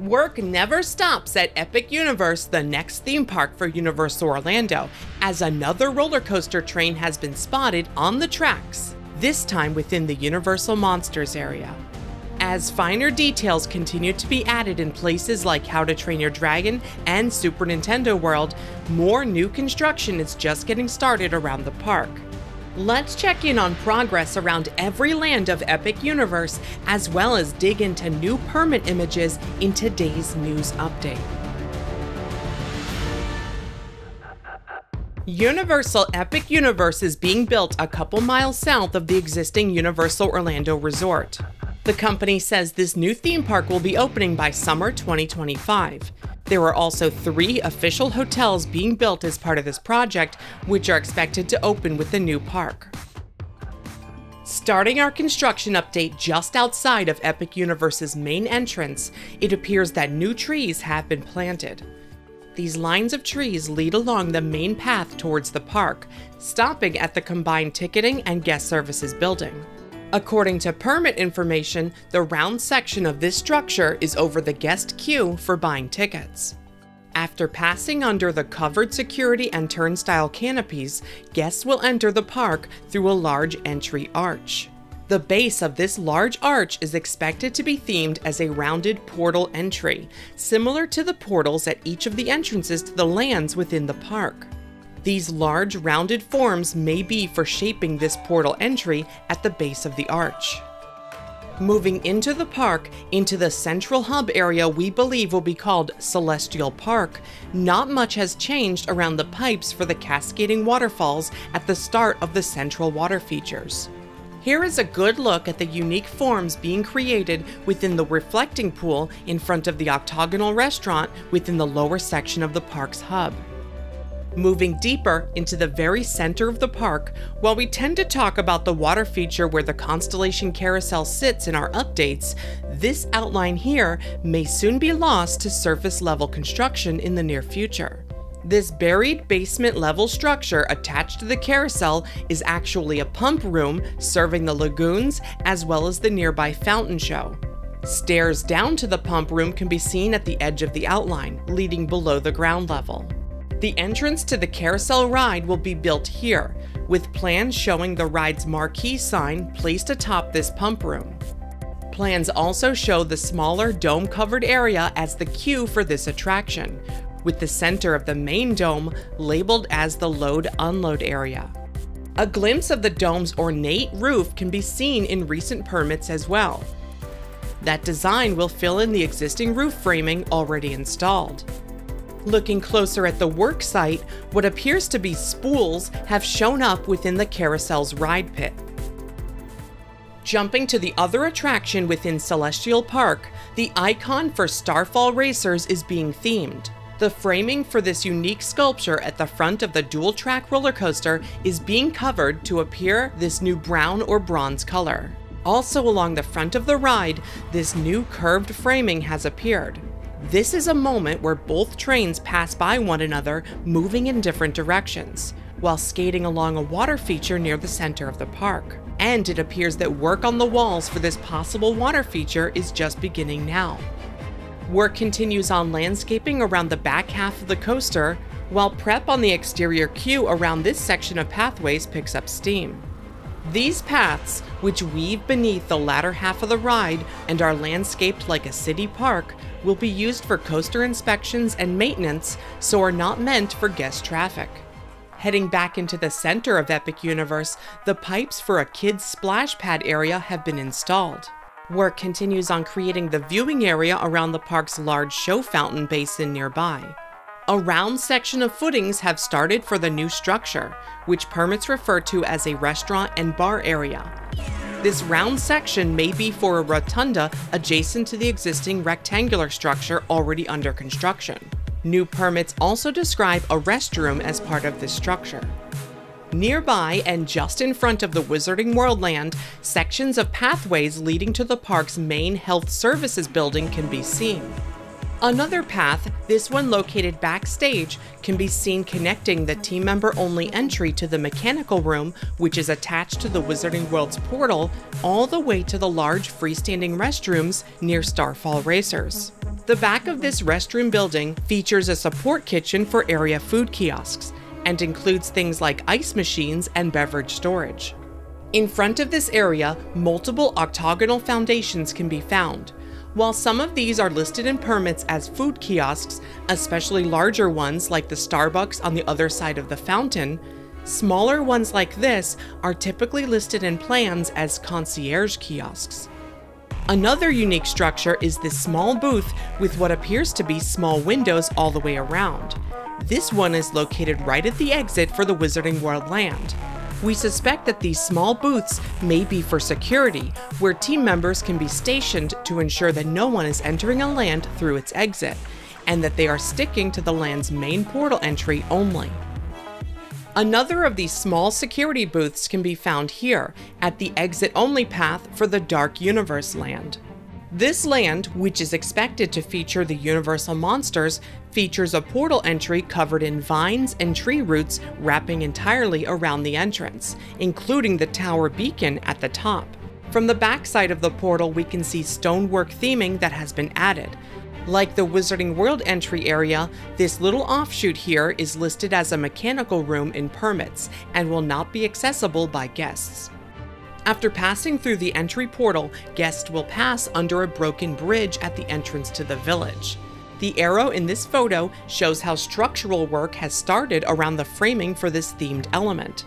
Work never stops at Epic Universe, the next theme park for Universal Orlando, as another roller coaster train has been spotted on the tracks, this time within the Universal Monsters area. As finer details continue to be added in places like How to Train Your Dragon and Super Nintendo World, more new construction is just getting started around the park. Let's check in on progress around every land of Epic Universe, as well as dig into new permit images in today's news update. Universal Epic Universe is being built a couple miles south of the existing Universal Orlando Resort. The company says this new theme park will be opening by summer 2025. There are also 3 official hotels being built as part of this project, which are expected to open with the new park. Starting our construction update just outside of Epic Universe's main entrance, it appears that new trees have been planted. These lines of trees lead along the main path towards the park, stopping at the combined ticketing and guest services building. According to permit information, the round section of this structure is over the guest queue for buying tickets. After passing under the covered security and turnstile canopies, guests will enter the park through a large entry arch. The base of this large arch is expected to be themed as a rounded portal entry, similar to the portals at each of the entrances to the lands within the park. These large rounded forms may be for shaping this portal entry at the base of the arch. Moving into the park, into the central hub area we believe will be called Celestial Park, not much has changed around the pipes for the cascading waterfalls at the start of the central water features. Here is a good look at the unique forms being created within the reflecting pool in front of the octagonal restaurant within the lower section of the park's hub. Moving deeper into the very center of the park, while we tend to talk about the water feature where the Constellation Carousel sits in our updates, this outline here may soon be lost to surface level construction in the near future. This buried basement level structure attached to the carousel is actually a pump room serving the lagoons as well as the nearby fountain show. Stairs down to the pump room can be seen at the edge of the outline, leading below the ground level. The entrance to the carousel ride will be built here, with plans showing the ride's marquee sign placed atop this pump room. Plans also show the smaller dome-covered area as the queue for this attraction, with the center of the main dome labeled as the load-unload area. A glimpse of the dome's ornate roof can be seen in recent permits as well. That design will fill in the existing roof framing already installed. Looking closer at the work site, what appears to be spools have shown up within the carousel's ride pit. Jumping to the other attraction within Celestial Park, the icon for Starfall Racers is being themed. The framing for this unique sculpture at the front of the dual-track roller coaster is being covered to appear this new brown or bronze color. Also along the front of the ride, this new curved framing has appeared. This is a moment where both trains pass by one another, moving in different directions, while skating along a water feature near the center of the park. And it appears that work on the walls for this possible water feature is just beginning now. Work continues on landscaping around the back half of the coaster, while prep on the exterior queue around this section of pathways picks up steam. These paths, which weave beneath the latter half of the ride and are landscaped like a city park, will be used for coaster inspections and maintenance, so are not meant for guest traffic. Heading back into the center of Epic Universe, the pipes for a kids' splash pad area have been installed. Work continues on creating the viewing area around the park's large show fountain basin nearby. A round section of footings have started for the new structure, which permits refer to as a restaurant and bar area. This round section may be for a rotunda adjacent to the existing rectangular structure already under construction. New permits also describe a restroom as part of this structure. Nearby and just in front of the Wizarding World land, sections of pathways leading to the park's main health services building can be seen. Another path, this one located backstage, can be seen connecting the team member only entry to the mechanical room, which is attached to the Wizarding World's portal, all the way to the large freestanding restrooms near Starfall Racers. The back of this restroom building features a support kitchen for area food kiosks and includes things like ice machines and beverage storage. In front of this area, multiple octagonal foundations can be found. While some of these are listed in permits as food kiosks, especially larger ones like the Starbucks on the other side of the fountain, smaller ones like this are typically listed in plans as concierge kiosks. Another unique structure is this small booth with what appears to be small windows all the way around. This one is located right at the exit for the Wizarding World land. We suspect that these small booths may be for security, where team members can be stationed to ensure that no one is entering a land through its exit, and that they are sticking to the land's main portal entry only. Another of these small security booths can be found here, at the exit-only path for the Dark Universe land. This land, which is expected to feature the Universal monsters, features a portal entry covered in vines and tree roots wrapping entirely around the entrance, including the tower beacon at the top. From the backside of the portal, we can see stonework theming that has been added. Like the Wizarding World entry area, this little offshoot here is listed as a mechanical room in permits and will not be accessible by guests. After passing through the entry portal, guests will pass under a broken bridge at the entrance to the village. The arrow in this photo shows how structural work has started around the framing for this themed element.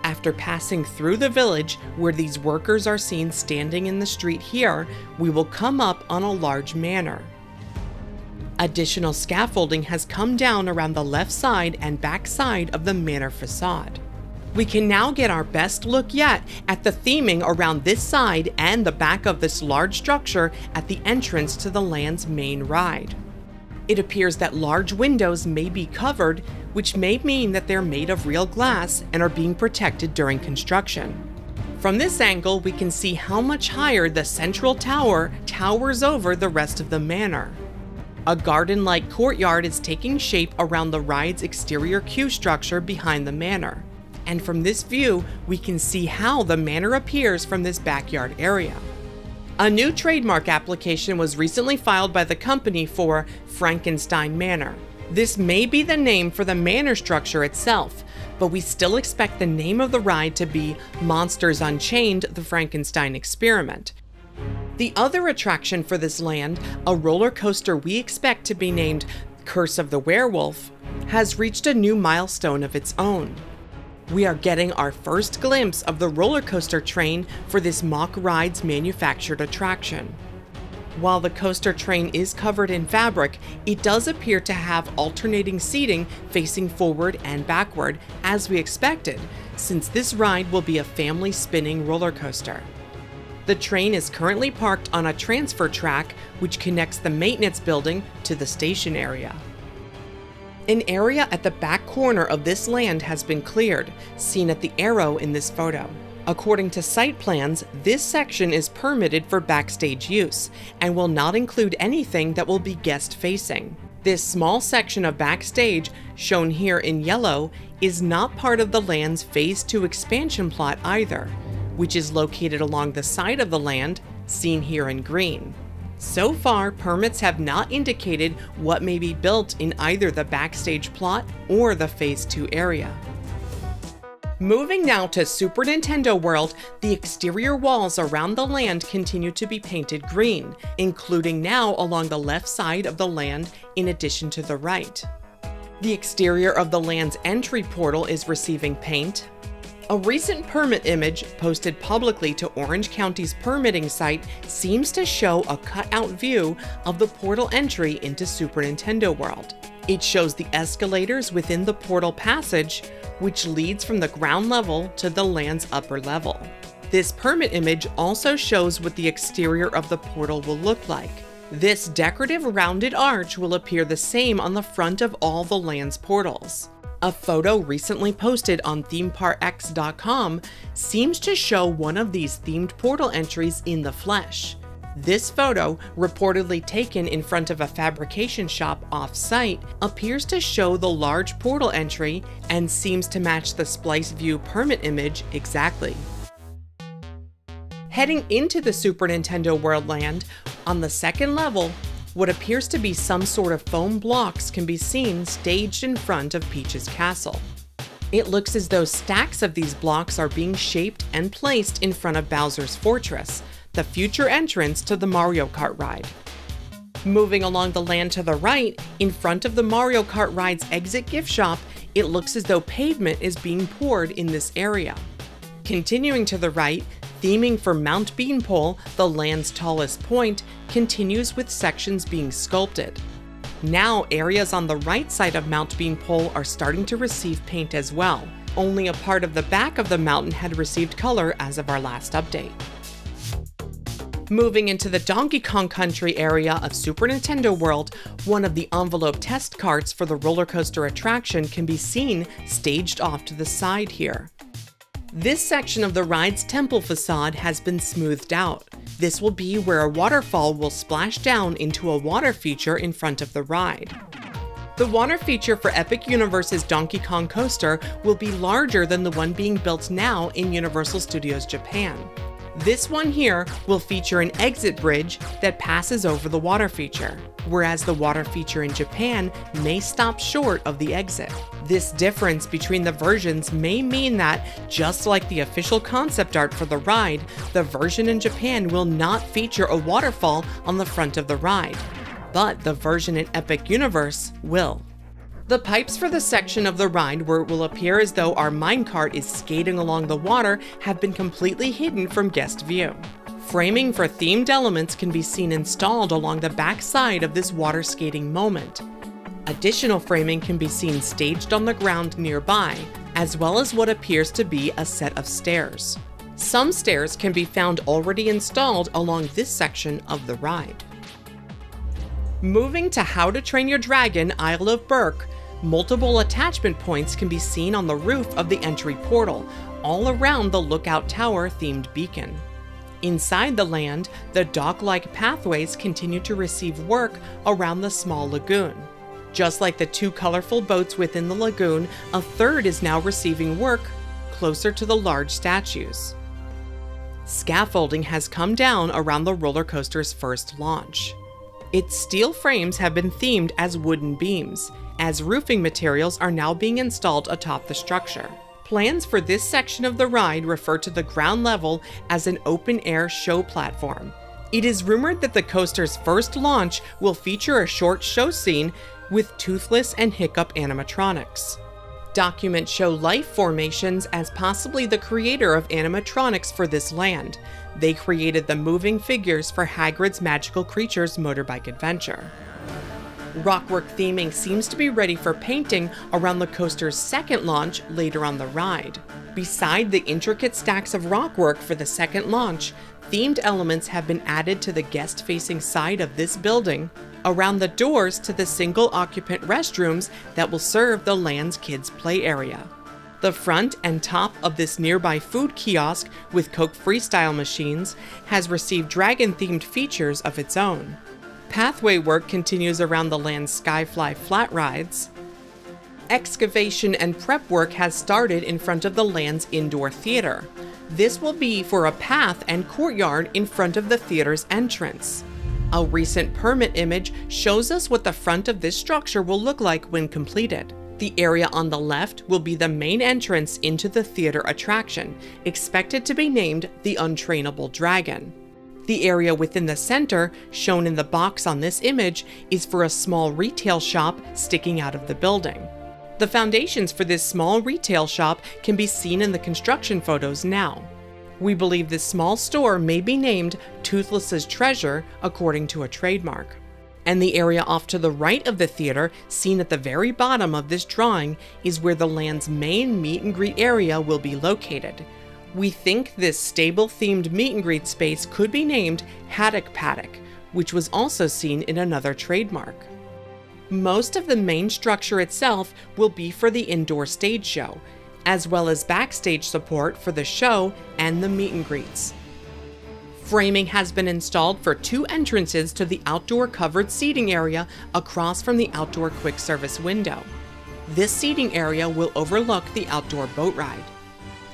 After passing through the village, where these workers are seen standing in the street here, we will come up on a large manor. Additional scaffolding has come down around the left side and back side of the manor facade. We can now get our best look yet at the theming around this side and the back of this large structure at the entrance to the land's main ride. It appears that large windows may be covered, which may mean that they're made of real glass and are being protected during construction. From this angle, we can see how much higher the central tower towers over the rest of the manor. A garden-like courtyard is taking shape around the ride's exterior queue structure behind the manor. And from this view, we can see how the manor appears from this backyard area. A new trademark application was recently filed by the company for Frankenstein Manor. This may be the name for the manor structure itself, but we still expect the name of the ride to be Monsters Unchained: The Frankenstein Experiment. The other attraction for this land, a roller coaster we expect to be named Curse of the Werewolf, has reached a new milestone of its own. We are getting our first glimpse of the roller coaster train for this Mock Rides manufactured attraction. While the coaster train is covered in fabric, it does appear to have alternating seating facing forward and backward, as we expected, since this ride will be a family spinning roller coaster. The train is currently parked on a transfer track which connects the maintenance building to the station area. An area at the back corner of this land has been cleared, seen at the arrow in this photo. According to site plans, this section is permitted for backstage use and will not include anything that will be guest-facing. This small section of backstage, shown here in yellow, is not part of the land's Phase 2 expansion plot either, which is located along the side of the land, seen here in green. So far, permits have not indicated what may be built in either the backstage plot or the Phase 2 area. Moving now to Super Nintendo World, the exterior walls around the land continue to be painted green, including now along the left side of the land in addition to the right. The exterior of the land's entry portal is receiving paint. A recent permit image posted publicly to Orange County's permitting site seems to show a cutout view of the portal entry into Super Nintendo World. It shows the escalators within the portal passage, which leads from the ground level to the land's upper level. This permit image also shows what the exterior of the portal will look like. This decorative rounded arch will appear the same on the front of all the land's portals. A photo recently posted on ThemeParkX.com seems to show one of these themed portal entries in the flesh. This photo, reportedly taken in front of a fabrication shop off-site, appears to show the large portal entry and seems to match the Splice View permit image exactly. Heading into the Super Nintendo World land, on the second level, What appears to be some sort of foam blocks can be seen staged in front of Peach's castle. It looks as though stacks of these blocks are being shaped and placed in front of Bowser's Fortress, the future entrance to the Mario Kart ride. Moving along the land to the right, in front of the Mario Kart ride's exit gift shop, it looks as though pavement is being poured in this area. Continuing to the right, theming for Mount Beanpole, the land's tallest point, continues with sections being sculpted. Now, areas on the right side of Mount Beanpole are starting to receive paint as well. Only a part of the back of the mountain had received color as of our last update. Moving into the Donkey Kong Country area of Super Nintendo World, one of the envelope test carts for the roller coaster attraction can be seen staged off to the side here. This section of the ride's temple facade has been smoothed out. This will be where a waterfall will splash down into a water feature in front of the ride. The water feature for Epic Universe's Donkey Kong Coaster will be larger than the one being built now in Universal Studios Japan. This one here will feature an exit bridge that passes over the water feature, whereas the water feature in Japan may stop short of the exit. This difference between the versions may mean that, just like the official concept art for the ride, the version in Japan will not feature a waterfall on the front of the ride, but the version in Epic Universe will. The pipes for the section of the ride where it will appear as though our minecart is skating along the water have been completely hidden from guest view. Framing for themed elements can be seen installed along the back side of this water skating moment. Additional framing can be seen staged on the ground nearby, as well as what appears to be a set of stairs. Some stairs can be found already installed along this section of the ride. Moving to How to Train Your Dragon Isle of Berk, multiple attachment points can be seen on the roof of the entry portal, all around the Lookout Tower themed beacon. Inside the land, the dock-like pathways continue to receive work around the small lagoon. Just like the two colorful boats within the lagoon, a third is now receiving work closer to the large statues. Scaffolding has come down around the roller coaster's first launch. Its steel frames have been themed as wooden beams, as roofing materials are now being installed atop the structure. Plans for this section of the ride refer to the ground level as an open-air show platform. It is rumored that the coaster's first launch will feature a short show scene with Toothless and Hiccup animatronics. Documents show life formations as possibly the creator of animatronics for this land. They created the moving figures for Hagrid's Magical Creatures Motorbike Adventure. Rockwork theming seems to be ready for painting around the coaster's second launch later on the ride. Beside the intricate stacks of rockwork for the second launch, themed elements have been added to the guest-facing side of this building, around the doors to the single-occupant restrooms that will serve the land's kids' play area. The front and top of this nearby food kiosk with Coke Freestyle machines has received dragon-themed features of its own. Pathway work continues around the land's Skyfly flat rides. Excavation and prep work has started in front of the land's indoor theater. This will be for a path and courtyard in front of the theater's entrance. A recent permit image shows us what the front of this structure will look like when completed. The area on the left will be the main entrance into the theater attraction, expected to be named the Untrainable Dragon. The area within the center, shown in the box on this image, is for a small retail shop sticking out of the building. The foundations for this small retail shop can be seen in the construction photos now. We believe this small store may be named Toothless's Treasure, according to a trademark. And the area off to the right of the theater, seen at the very bottom of this drawing, is where the land's main meet and greet area will be located. We think this stable-themed meet and greet space could be named Haddock Paddock, which was also seen in another trademark. Most of the main structure itself will be for the indoor stage show, as well as backstage support for the show and the meet and greets. Framing has been installed for two entrances to the outdoor covered seating area across from the outdoor quick service window. This seating area will overlook the outdoor boat ride.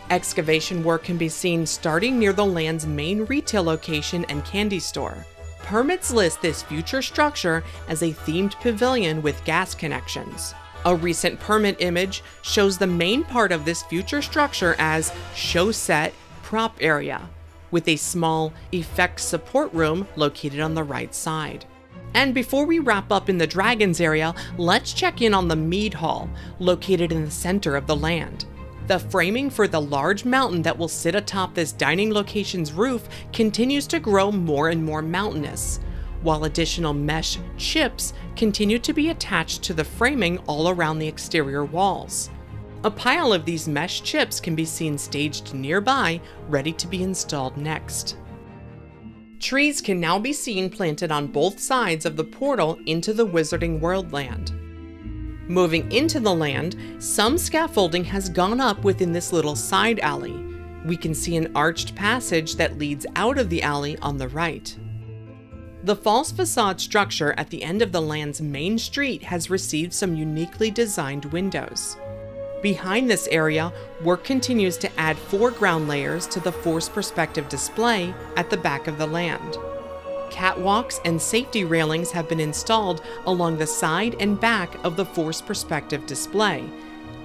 Excavation work can be seen starting near the land's main retail location and candy store. Permits list this future structure as a themed pavilion with gas connections. A recent permit image shows the main part of this future structure as show set prop area, with a small effects support room located on the right side. And before we wrap up in the Dragons area, let's check in on the Mead Hall, located in the center of the land. The framing for the large mountain that will sit atop this dining location's roof continues to grow more and more mountainous, while additional mesh chips continue to be attached to the framing all around the exterior walls. A pile of these mesh chips can be seen staged nearby, ready to be installed next. Trees can now be seen planted on both sides of the portal into the Wizarding World land. Moving into the land, some scaffolding has gone up within this little side alley. We can see an arched passage that leads out of the alley on the right. The false facade structure at the end of the land's main street has received some uniquely designed windows. Behind this area, work continues to add foreground layers to the force perspective display at the back of the land. Catwalks and safety railings have been installed along the side and back of the force perspective display,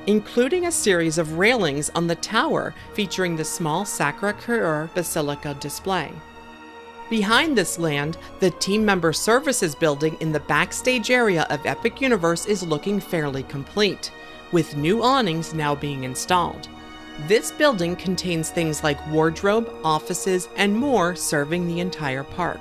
including a series of railings on the tower featuring the small Sacré-Cœur Basilica display. Behind this land, the Team Member Services building in the backstage area of Epic Universe is looking fairly complete, with new awnings now being installed. This building contains things like wardrobe, offices, and more serving the entire park.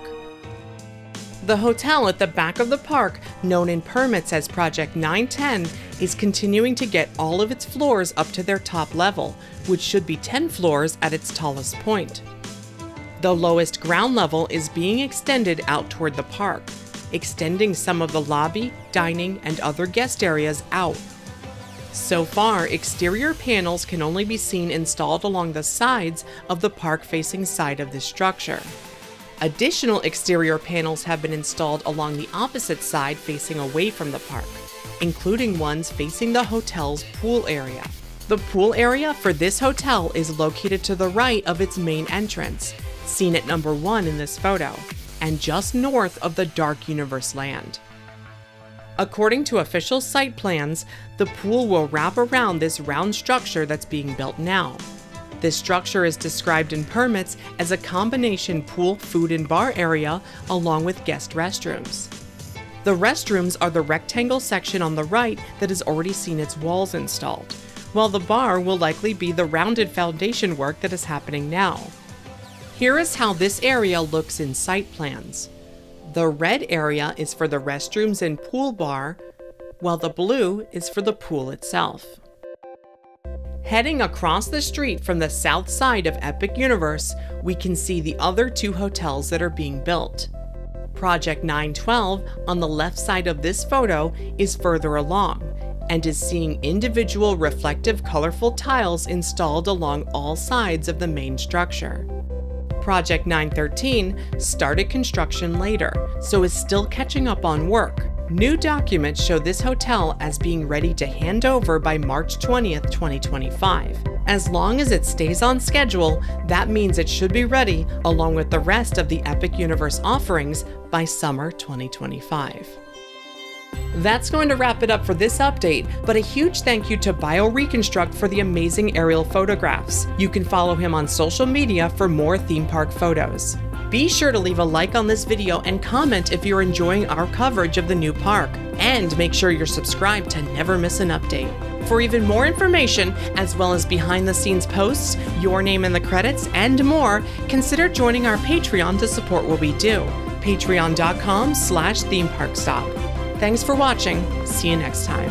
The hotel at the back of the park, known in permits as Project 910, is continuing to get all of its floors up to their top level, which should be 10 floors at its tallest point. The lowest ground level is being extended out toward the park, extending some of the lobby, dining, and other guest areas out. So far, exterior panels can only be seen installed along the sides of the park-facing side of this structure. Additional exterior panels have been installed along the opposite side facing away from the park, including ones facing the hotel's pool area. The pool area for this hotel is located to the right of its main entrance, seen at number 1 in this photo, and just north of the Dark Universe land. According to official site plans, the pool will wrap around this round structure that's being built now. This structure is described in permits as a combination pool, food, and bar area along with guest restrooms. The restrooms are the rectangle section on the right that has already seen its walls installed, while the bar will likely be the rounded foundation work that is happening now. Here is how this area looks in site plans. The red area is for the restrooms and pool bar, while the blue is for the pool itself. Heading across the street from the south side of Epic Universe, we can see the other 2 hotels that are being built. Project 912, on the left side of this photo, is further along, and is seeing individual reflective colorful tiles installed along all sides of the main structure. Project 913 started construction later, so is still catching up on work. New documents show this hotel as being ready to hand over by March 20th, 2025. As long as it stays on schedule, that means it should be ready along with the rest of the Epic Universe offerings by summer 2025. That's going to wrap it up for this update, but a huge thank you to BioReconstruct for the amazing aerial photographs. You can follow him on social media for more theme park photos. Be sure to leave a like on this video and comment if you're enjoying our coverage of the new park. And make sure you're subscribed to never miss an update. For even more information, as well as behind-the-scenes posts, your name in the credits, and more, consider joining our Patreon to support what we do. Patreon.com/themeparkstop. Thanks for watching. See you next time.